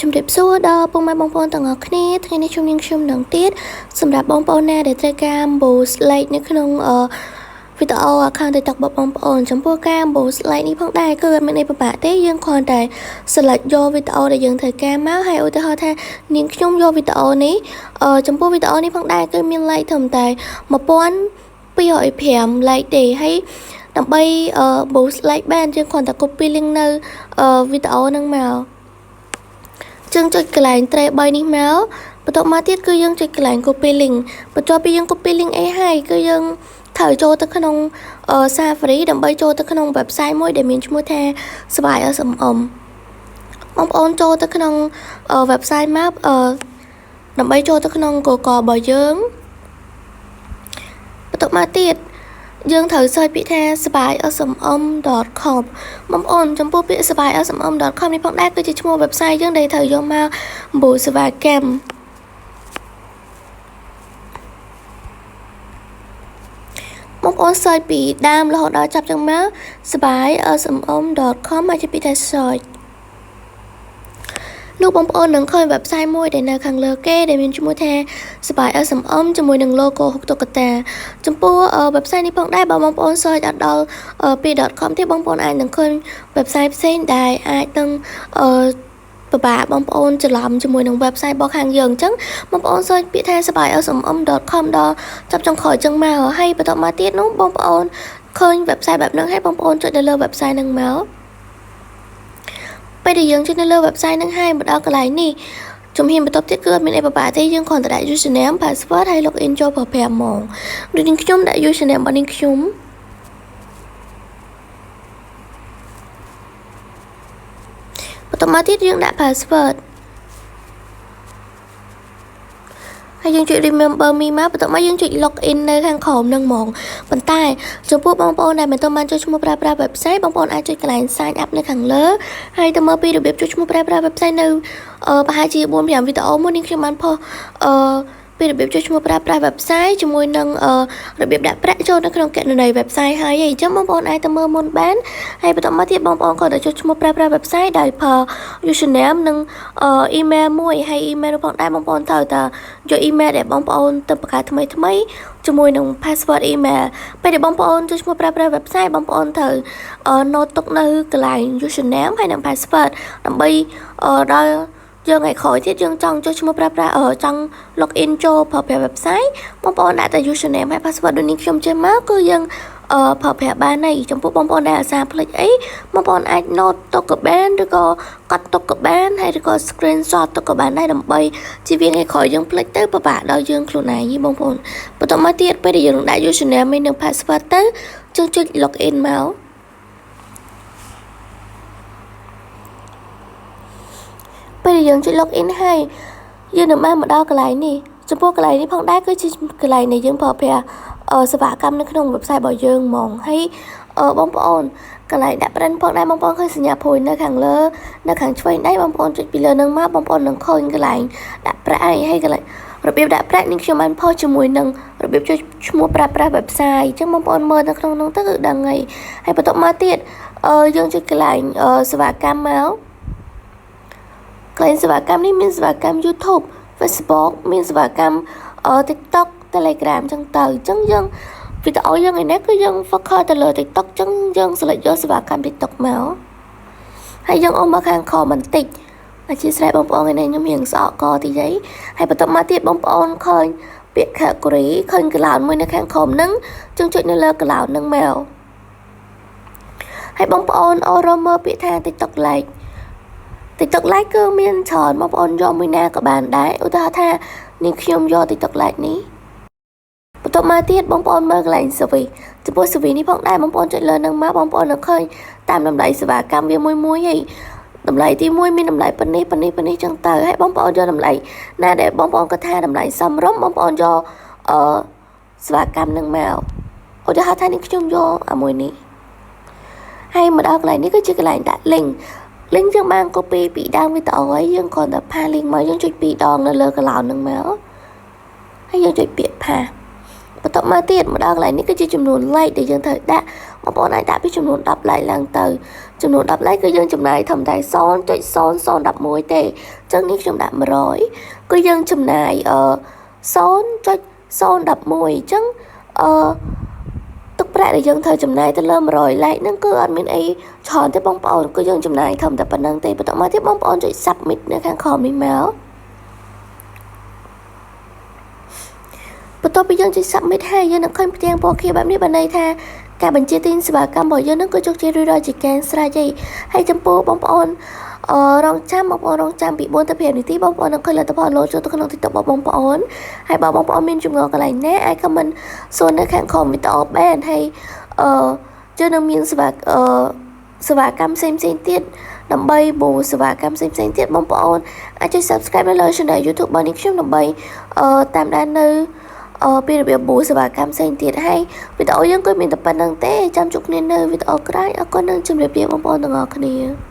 ជំរាបសួរដល់ពុកម៉ែបងប្អូនទាំងអស់គ្នាថ្ងៃនេះខ្ញុំនឹងទៀតសម្រាប់បងប្អូនណាដែលត្រូវការ boost like នៅក្នុងវីដេអូ account TikTok របស់បងប្អូនចំពោះការ boost like នេះផងដែរគឺអត់មានអីពិបាកទេយើងគ្រាន់តែ select យកវីដេអូដែលយើងត្រូវការមកហើយឧទាហរណ៍ថានាងខ្ញុំយកវីដេអូនេះចំពោះវីដេអូនេះផងដែរគឺមាន like ត្រឹមតែ1205 like ទេហើយដើម្បី boost like បានយើងគ្រាន់តែ copy link នៅវីដេអូហ្នឹងមកចឹងចុចកន្លែង tray 3នេះមកបន្ទាប់មកទៀតគឺយើងចុចកន្លែង copy link បន្ទាប់ពីយើង copy link អីហើយគឺយើងត្រូវចូលទៅក្នុង Safari ដើម្បីចូលទៅក្នុង website មួយដែលមានឈ្មោះថាស្វាយ SMM បងប្អូនចូលទៅក្នុង website មកដើម្បីចូលទៅក្នុង Google របស់យើងបន្ទាប់មកទៀតយើងត្រូវ search ពាក្យថា svaismm.com បងប្អូនចំពោះពាក្យ svaismm.com នេះផងដែរគឺជាឈ្មោះ website យើងដែលត្រូវយកមកបូសេវាកម្មបងប្អូន search ពីដើមរហូតដល់ចាប់ចឹងមក svaismm.com មកជាពាក្យថា search លោកបងប្អូននឹងឃើញ website មួយដែលនៅខាងលើគេដែលមានឈ្មោះថា SVSMM ជាមួយនឹង logo ហុកតុក្កតាចំពោះ website នេះផងដែរបើបងប្អូន search អត់ដល់ពី .com ទេបងប្អូនអាចនឹងឃើញ website ផ្សេងដែលអាចនឹងពិបាកបងប្អូនច្រឡំជាមួយនឹង website របស់ខាងយើងអញ្ចឹងបងប្អូន search ពាក្យថា SVSMM.com ដល់ចាប់ចុងក្រោយអញ្ចឹងមកហើយបន្ទាប់មកទៀតនោះបងប្អូនឃើញ website បែបហ្នឹងហើយបងប្អូនចុចទៅលើ website ហ្នឹងមកពេលដែលយើងចុចនៅលើ website ហ្នឹងហើយមកដល់កន្លែងនេះជំហានបន្ទាប់ទៀតគឺអត់មានអីពិបាកទេយើងគ្រាន់តែដាក់ username password ហើយ login ចូលប្រើប្រាស់ហ្មងដូចនាងខ្ញុំដាក់ username របស់នាងខ្ញុំបន្ទាប់មកទៀតយើងដាក់ password ហើយយើងចុច remember me មកបន្ទាប់មកយើងចុច login នៅខាងក្រោមនឹងហ្មងប៉ុន្តែចំពោះបងប្អូនដែលមិនទាន់បានចុចឈ្មោះប្រើប្រាស់ website បងប្អូនអាចចុចកន្លែង sign up នៅខាងលើហើយទៅមើលពីរបៀបចុចឈ្មោះប្រើប្រាស់ website នៅប្រហែលជា 4-5 វីដេអូមុននេះខ្ញុំបានផុសពីរបៀបចុចឈ្មោះប្រើប្រាស់ website ជាមួយនឹងរបៀបដាក់ប្រាក់ចូលនៅក្នុងគណនី website ហើយអញ្ចឹងបងប្អូនអាចទៅមើលមុនបានហើយបន្តមកទៀតបងប្អូនក៏ចុចឈ្មោះប្រើប្រាស់ website ដោយប្រើ username និងemail មួយហើយ email ផងដែរបងប្អូនត្រូវតែយក email ដែលបងប្អូនទៅបង្កើតថ្មីជាមួយនឹង password email ពេលដែលបងប្អូនចុចឈ្មោះប្រើប្រាស់ website បងប្អូនត្រូវ note ទុកនៅកន្លែង username ហើយនិង password ដើម្បីដល់យើងឲ្យក្រោយទៀតយើងចង់ចុចឈ្មោះប្រើប្រាស់ចង់ login ចូលប្រើប្រាស់ website បងប្អូនដាក់តែ username ហើយ password ដូចនេះខ្ញុំចេះមកគឺយើងប្រើប្រាស់បានហើយចំពោះបងប្អូនដែលអាសាភ្លេចអីបងប្អូនអាច note ទុកក៏បានឬក៏កត់ទុកក៏បានហើយឬក៏ screenshot ទុកក៏បានដែរដើម្បីជៀសវាងឲ្យក្រោយយើងភ្លេចទៅពិបាកដល់យើងខ្លួនឯងបងប្អូនបន្តមកទៀតពេលដែលយើងដាក់ username ហើយនិង password ទៅយើងចុច login មកពេលយើងចុច login ហើយយើងនឹងបានមកដល់កន្លែងនេះចំពោះកន្លែងនេះផងដែរគឺជាកន្លែងដែលយើងប្រើប្រាស់សេវាកម្មនៅក្នុង website របស់យើងហ្មងហើយបងប្អូនកន្លែងដាក់ print ផងដែរបងប្អូនឃើញសញ្ញាភួយនៅខាងលើនៅខាងឆ្វេងដៃបងប្អូនចុចពីលើនឹងមកបងប្អូននឹងឃើញកន្លែងដាក់ប្រាក់ហើយកន្លែងរបៀបដាក់ប្រាក់នេះខ្ញុំបានផុសជាមួយនឹងរបៀបចុចឈ្មោះប្រើប្រាស់ website អញ្ចឹងបងប្អូនមើលនៅក្នុងនោះទៅគឺដឹងហើយបន្ទាប់មកទៀតយើងចុចកន្លែងសេវាកម្មមកកន្លែងសេវាកម្មនេះមានសេវាកម្ម YouTube Facebook មានសេវាកម្មTikTok Telegram ចឹងទៅអញ្ចឹងយើងវីដេអូយើងឯនេះគឺយើង focus ទៅលើ TikTok អញ្ចឹងយើង select យកសេវាកម្ម TikTok មកហើយយើងអុំមកខាងក្រោមបន្តិចអធិស្ឋានបងប្អូនឯនេះខ្ញុំរៀងស្អកកតិចហើយបន្តមកទៀតបងប្អូនឃើញពាក្យ category ឃើញ cloud មួយនៅខាងក្រោមហ្នឹងយើងចុចនៅលើ cloud ហ្នឹងមកហើយបងប្អូនអរមើលពាក្យថា TikTok Lite គឺមានច្រើនបងប្អូនយកមួយណាក៏បានដែរឧទាហរណ៍ថានាងខ្ញុំយក TikTok Lite នេះបន្ទាប់មកទៀតបងប្អូនមើលកន្លែង service ចំពោះ service នេះផងដែរបងប្អូនចុចលើនឹងមកបងប្អូននឹងឃើញតាមតម្លៃសេវាកម្មវាមួយហើយតម្លៃទី1មានតម្លៃប៉ុណ្នេះចឹងទៅហើយបងប្អូនយកតម្លៃណាដែលបងប្អូនគាត់ថាតម្លៃសមរម្យបងប្អូនយកសេវាកម្មនឹងមកឧទាហរណ៍ថានាងខ្ញុំយកអាមួយនេះហើយមកដល់កន្លែងនេះគឺជាកន្លែងដាក់ link យើងបាន copy ពីដើមវីដេអូហើយយើងគ្រាន់តែផាស link មកយើងចុច2ដងនៅលើ cloud នឹងមកហើយយើងចុចពាក្យផាស បន្ទាប់មកទៀតម្ដងកន្លែងនេះគឺជាចំនួន like ដែលយើងត្រូវដាក់បងប្អូនអាចដាក់ពីចំនួន10 like ឡើងទៅចំនួន10 like គឺយើងចំណាយធម្មតា 0.0011 ទេអញ្ចឹងនេះខ្ញុំដាក់100គឺយើងចំណាយ0.011អញ្ចឹងទឹកប្រាក់ដែលយើងត្រូវចំណាយទៅលើ100 like ហ្នឹងគឺអត់មានអីច្រើនទេបងប្អូនគឺយើងចំណាយធម្មតាប៉ុណ្្នឹងទេបន្ទាប់មកទៀតបងប្អូនចុច submit នៅខាងក្រោមនេះមកបន្ទាប់ពីយើងចុច submit ហើយយើងនឹងឃើញផ្ទាំងពណ៌ខៀវបែបនេះបានន័យថាការបញ្ជាទិញសេវាកម្មរបស់យើងនឹងគឺជោគជ័យរួចរាល់ជាការស្រេចហើយចំពោះបងប្អូនរងចាំពី4ទៅ5នាទីបងប្អូននឹងឃើញលទ្ធផលលោតចូលទៅក្នុង TikTok របស់បងប្អូនហើយបើបងប្អូនមានចម្ងល់កន្លែងណាអាច comment សួរនៅខាងក្រោមវីដេអូបានហើយយើងនឹងមានសេវាកម្មផ្សេងទៀតដើម្បីបូសេវាកម្មផ្សេងទៀតបងប្អូនអាចចុច subscribe នៅលើ channel YouTube របស់នេះខ្ញុំដើម្បីតាមដាននៅពីរបៀបបូសេវាកម្មផ្សេងទៀតហើយវីដេអូយើងក៏មានតែប៉ុណ្្នឹងទេចាំជួបគ្នានៅវីដេអូក្រោយអរគុណនិងជម្រាបលាបងប្អូនទាំងអស់គ្នា